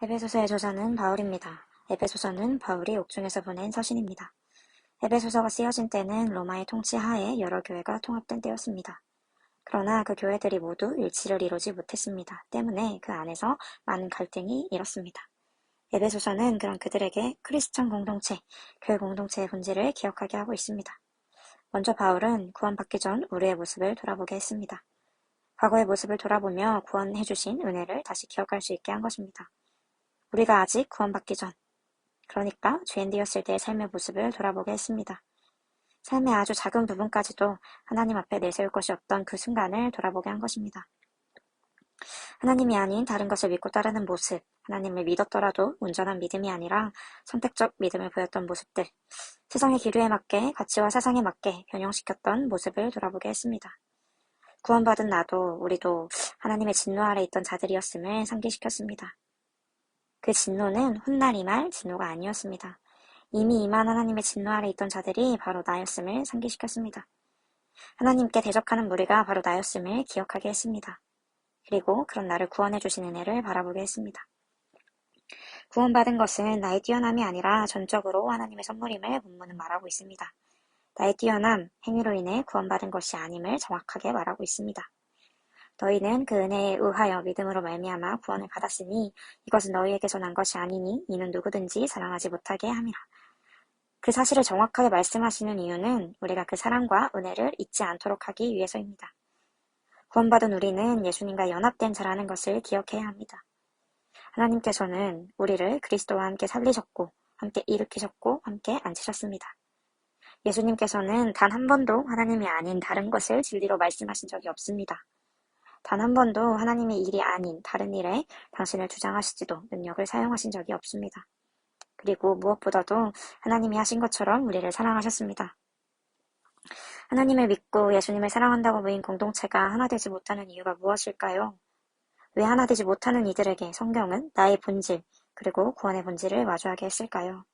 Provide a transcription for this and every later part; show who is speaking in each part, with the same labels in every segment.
Speaker 1: 에베소서의 저자는 바울입니다. 에베소서는 바울이 옥중에서 보낸 서신입니다. 에베소서가 쓰여진 때는 로마의 통치 하에 여러 교회가 통합된 때였습니다. 그러나 그 교회들이 모두 일치를 이루지 못했습니다. 때문에 그 안에서 많은 갈등이 일었습니다. 에베소서는 그런 그들에게 크리스천 공동체, 교회 공동체의 본질을 기억하게 하고 있습니다. 먼저 바울은 구원받기 전 우리의 모습을 돌아보게 했습니다. 과거의 모습을 돌아보며 구원해 주신 은혜를 다시 기억할 수 있게 한 것입니다. 우리가 아직 구원받기 전, 그러니까 죄인 되었을 때의 삶의 모습을 돌아보게 했습니다. 삶의 아주 작은 부분까지도 하나님 앞에 내세울 것이 없던 그 순간을 돌아보게 한 것입니다. 하나님이 아닌 다른 것을 믿고 따르는 모습, 하나님을 믿었더라도 온전한 믿음이 아니라 선택적 믿음을 보였던 모습들, 세상의 기류에 맞게 가치와 사상에 맞게 변형시켰던 모습을 돌아보게 했습니다. 구원받은 나도 우리도 하나님의 진노 아래 있던 자들이었음을 상기시켰습니다. 그 진노는 훗날 임할 진노가 아니었습니다. 이미 임한 하나님의 진노 아래 있던 자들이 바로 나였음을 상기시켰습니다. 하나님께 대적하는 무리가 바로 나였음을 기억하게 했습니다. 그리고 그런 나를 구원해 주신 은혜를 바라보게 했습니다. 구원받은 것은 나의 뛰어남이 아니라 전적으로 하나님의 선물임을 본문은 말하고 있습니다. 나의 뛰어남, 행위로 인해 구원받은 것이 아님을 정확하게 말하고 있습니다. 너희는 그 은혜에 의하여 믿음으로 말미암아 구원을 받았으니 이것은 너희에게서 난 것이 아니니 이는 누구든지 자랑하지 못하게 함이라. 그 사실을 정확하게 말씀하시는 이유는 우리가 그 사랑과 은혜를 잊지 않도록 하기 위해서입니다. 구원받은 우리는 예수님과 연합된 자라는 것을 기억해야 합니다. 하나님께서는 우리를 그리스도와 함께 살리셨고 함께 일으키셨고 함께 앉히셨습니다. 예수님께서는 단 한 번도 하나님이 아닌 다른 것을 진리로 말씀하신 적이 없습니다. 단 한 번도 하나님의 일이 아닌 다른 일에 당신을 주장하시지도 능력을 사용하신 적이 없습니다. 그리고 무엇보다도 하나님이 하신 것처럼 우리를 사랑하셨습니다. 하나님을 믿고 예수님을 사랑한다고 모인 공동체가 하나 되지 못하는 이유가 무엇일까요? 왜 하나 되지 못하는 이들에게 성경은 나의 본질, 그리고 구원의 본질을 마주하게 했을까요?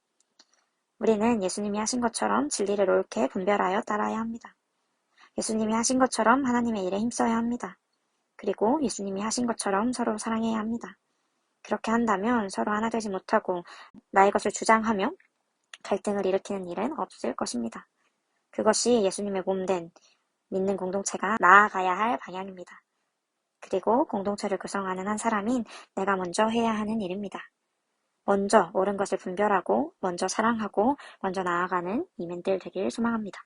Speaker 1: 우리는 예수님이 하신 것처럼 진리를 옳게 분별하여 따라야 합니다. 예수님이 하신 것처럼 하나님의 일에 힘써야 합니다. 그리고 예수님이 하신 것처럼 서로 사랑해야 합니다. 그렇게 한다면 서로 하나 되지 못하고 나의 것을 주장하며 갈등을 일으키는 일은 없을 것입니다. 그것이 예수님의 몸된 믿는 공동체가 나아가야 할 방향입니다. 그리고 공동체를 구성하는 한 사람인 내가 먼저 해야 하는 일입니다. 먼저 옳은 것을 분별하고 먼저 사랑하고 먼저 나아가는 이민들 되길 소망합니다.